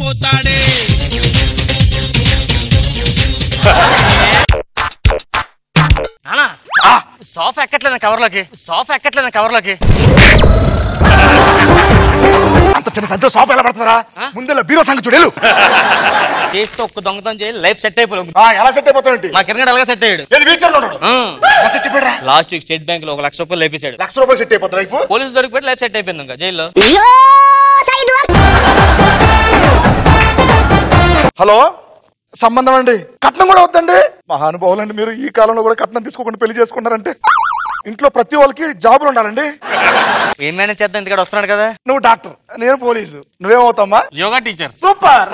పోతాడే. Sofa ఎక్కట్లేదు కవర్లోకి అంత చిన్న సంచో sofa ఎలా పడుతున్నారా? ముందు బీరో సంగతి చూడేలు చేస్తే ఒక్క దొంగతనం చేయాలి, లైఫ్ సెట్ అయిపోయింది. ఎలా సెట్ అయిపోతాడు? మా కిరణ్ అలాగే సెట్ అయ్యాడు. లాస్ట్ వీక్ స్టేట్ బ్యాంక్ లో 1 లక్ష రూపాయలు లేపేశాడు. ₹1,00,000 సెట్ అయిపోతాడు లైఫ్. పోలీసు దొరికిపోయి లైఫ్ సెట్ అయిపోయింది ఇంకా జైల్లో. హలో, సంబంధం అండి. కట్నం కూడా వద్దండి. మహానుభావులు అండి మీరు. ఈ కాలంలో కూడా కట్నం తీసుకోకుండా పెళ్లి చేసుకుంటారంటే ఇంట్లో ప్రతి వాళ్ళకి జాబులు ఉండాలండి. ఏం మేనేజ్ చేద్దాం, ఇంటికాడ వస్తున్నాడు కదా. నువ్వు డాక్టర్, నేను పోలీసు, నువ్వేమవుతామా? Yoga teacher. Super.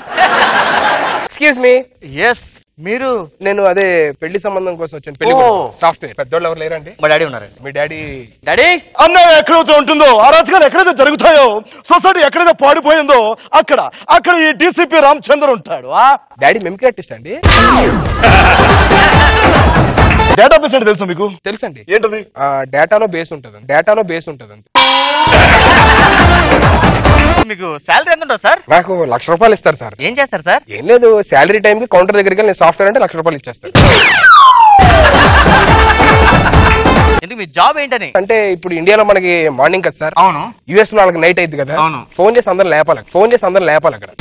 Excuse me. Yes, మీరు? నేను అదే పెళ్లి సంబంధం కోసం వచ్చాను. పెళ్లి సాఫ్ట్వేర్. పెద్దోళ్ళు ఎవరు లేరండి? మా డాడీ ఉన్నారండి. మీ డాడీ? డాడీ అన్నయ్య ఎక్కడైతే ఉంటుందో, అరాచకాలు ఎక్కడైతే జరుగుతాయో, సొసైటీ ఎక్కడైతే పాడిపోయిందో అక్కడ ఈ డీసీపీ రామచంద్ర ఉంటాడు. డాడీ మిమిక్రీ ఆర్టిస్ట్ అండి. డేటాబేస్ అంటే తెలుసు మీకు? తెలుసండి. ఏంటది? డేటాలో బేస్ ఉంటుంది. మీకు శాలరీ ఎంత ఉంటుంది సార్? నాకు ₹1,00,000 ఇస్తారు సార్. ఏం చేస్తారు సార్? ఏం లేదు, శాలరీ టైం కి కౌంటర్ దగ్గరికి నేను సాఫ్ట్వేర్ అంటే ₹1,00,000 ఇచ్చేస్తాను. ఎందుకు మీ జాబ్ ఏంటని? అంటే ఇప్పుడు ఇండియాలో మనకి మార్నింగ్ కదా సార్. అవును. యుఎస్ లో వాళ్ళకి నైట్ అయింది కదా. అవును. ఫోన్ చేసి అందరం లేపాలి అక్కడ.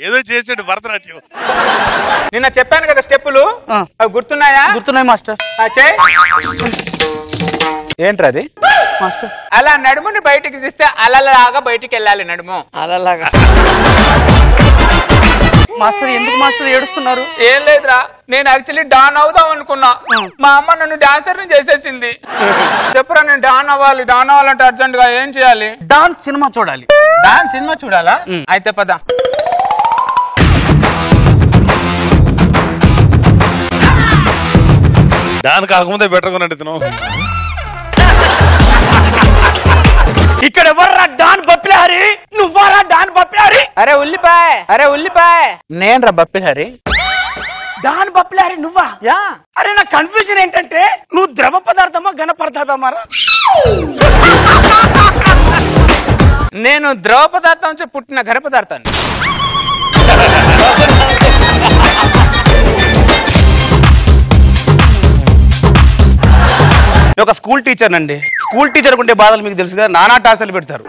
ఏదో చేసాడు భరతనాట్యం. నిన్న చెప్పాను కదా స్టెప్పులు, అవి గుర్తున్నాయా? గుర్తున్నాయి మాస్టర్. ఏంట్రది మాస్టర్? అలా నడుముని బయటికి తీస్తే అలలాగా బయటికి వెళ్ళాలి నడుము. అలాగా మాస్టర్. ఎందుకు మాస్టర్ ఏడుస్తున్నారు? ఏం లేదురా, నేను యాక్చువల్లీ డాన్ అవుదాం అనుకున్నా. మా అమ్మ నన్ను డాన్సర్ ని చేసేసింది. చెప్పురా, నేను డాన్ అవ్వాలంటే అర్జెంట్ గా ఏం చేయాలి? డాన్స్ సినిమా చూడాలి. డాన్స్ సినిమా చూడాలా? అయితే పద. దాని కాకముందే బెటర్ కొన్నాడు ఇతను. ఇక్కడ ఎవర్రా డాన్ బప్పిహారి? నువ్వారా డాన్ బప్పిహారి? అరే ఉల్లిపాయ నేను రా బప్పిహారి. డాన్ బప్పిహారి నువ్వా? యా. అరే నా కన్ఫ్యూజన్ ఏంటంటే నువ్వు ద్రవ పదార్థమా ఘన పదార్థమా? నేను ద్రవ పదార్థం నుంచి పుట్టిన ఘన పదార్థాన్ని. ఒక స్కూల్ టీచర్ నండి. స్కూల్ టీచర్ ఉంటే బాధలు మీకు తెలుసు కదా. నానా టార్చర్లు పెడతారు.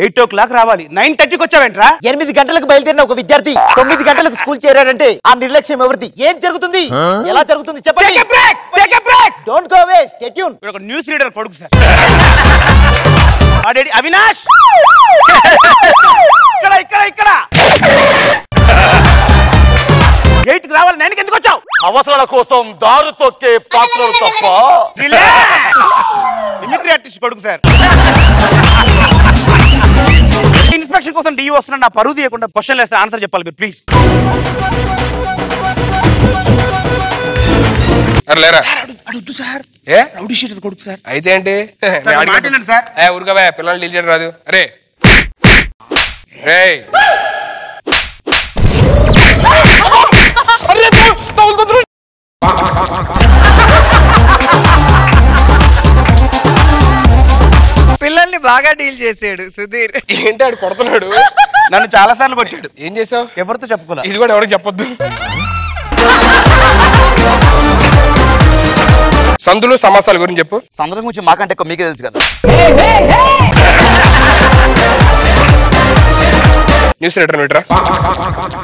8 o'clock రావాలి. 9:30కి వచ్చావేంట్రా? 8 గంటలకు బయలుదేరిన ఒక విద్యార్థి 9 గంటలకు స్కూల్ చేరాడంటే ఆ నిర్లక్ష్యం ఎవరిది? ఏం జరుగుతుంది? ఎలా జరుగుతుంది చెప్పండి. Don't go away, stay tune. ఒక న్యూస్ రీడర్ కొడుకు సార్. అవినాష్ ఇక్కడ గేట్కి రావాలి. 9కి ఎందుకు వచ్చావు? అవసరాల కోసం దారు తొక్కే పాత్రలు తప్ప. మిమిక్రీ ఆర్టిస్ట్ కొడుకు సార్. ఇన్స్పెక్షన్ కోసం డిఈ వస్తున్నాడు. నా పరువు తీయకుండా క్వశ్చన్ వేస్తే ఆన్సర్ చెప్పాలి మీరు ప్లీజ్. లేరా సార్. ఏ రౌడీ షీటర్ కొడుకు సార్. అయితే ఏంటి? సార్ ఊరుగా పిల్లలు డీల్ చేయడం రాదు. అరే పిల్లల్ని బాగా డీల్ చేసాడు సుధీర్. ఏంటి ఆడు కొడుతున్నాడు? నన్ను చాలా సార్లు కొట్టాడు. ఏం చేసావు? ఎవరితో చెప్పుకోలే. ఇది కూడా ఎవరికి చెప్పొద్దు. సందులు సమాసాల గురించి చెప్పు. సందర్భం గురించి మాకంటే ఎక్కువ మీకే తెలుసు కదా. న్యూస్ రీడర్ మీటరా.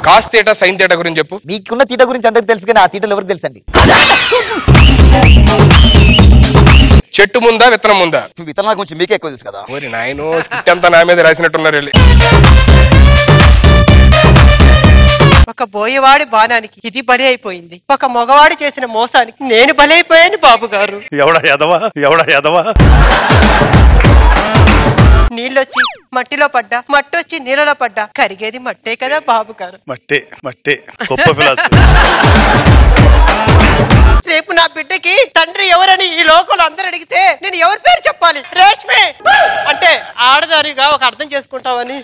కాస్ థీటా సైన్ థీటా గురించి చెప్పు. మీకున్న తీట గురించి అందరికి తెలుసు కానీ ఆ తీటలు ఎవరికి తెలుసండి? చెట్టు ముందా విత్తనం ముందా? విత్తనాల గురించి మీకే ఎక్కువ తెలుసు కదా. ఓరి నాయనో, స్క్రిప్ట్ అంతా నా మీద రాసినట్టున్నారు వెళ్ళి. ఒక బోయేవాడి బాణానికి ఇది బలి అయిపోయింది. ఒక మగవాడు చేసిన మోసానికి నేను బలి అయిపోయాను బాబు గారు. ఎవడా ఎదవా. నీళ్ళొచ్చి మట్టిలో పడ్డా, మట్టొచ్చి నీళ్ళలో పడ్డా కరిగేది మట్టే కదా బాబు గారు. మట్టే గొప్ప ఫిలాసఫీ. రేపు నా బిడ్డకి తండ్రి ఎవరని ఈ లోకంలో అందరూ అడిగితే నేను ఎవరి పేరు చెప్పాలి? రేష్మే అంటే ఆడదానిగా ఒక అర్థం చేసుకుంటావని.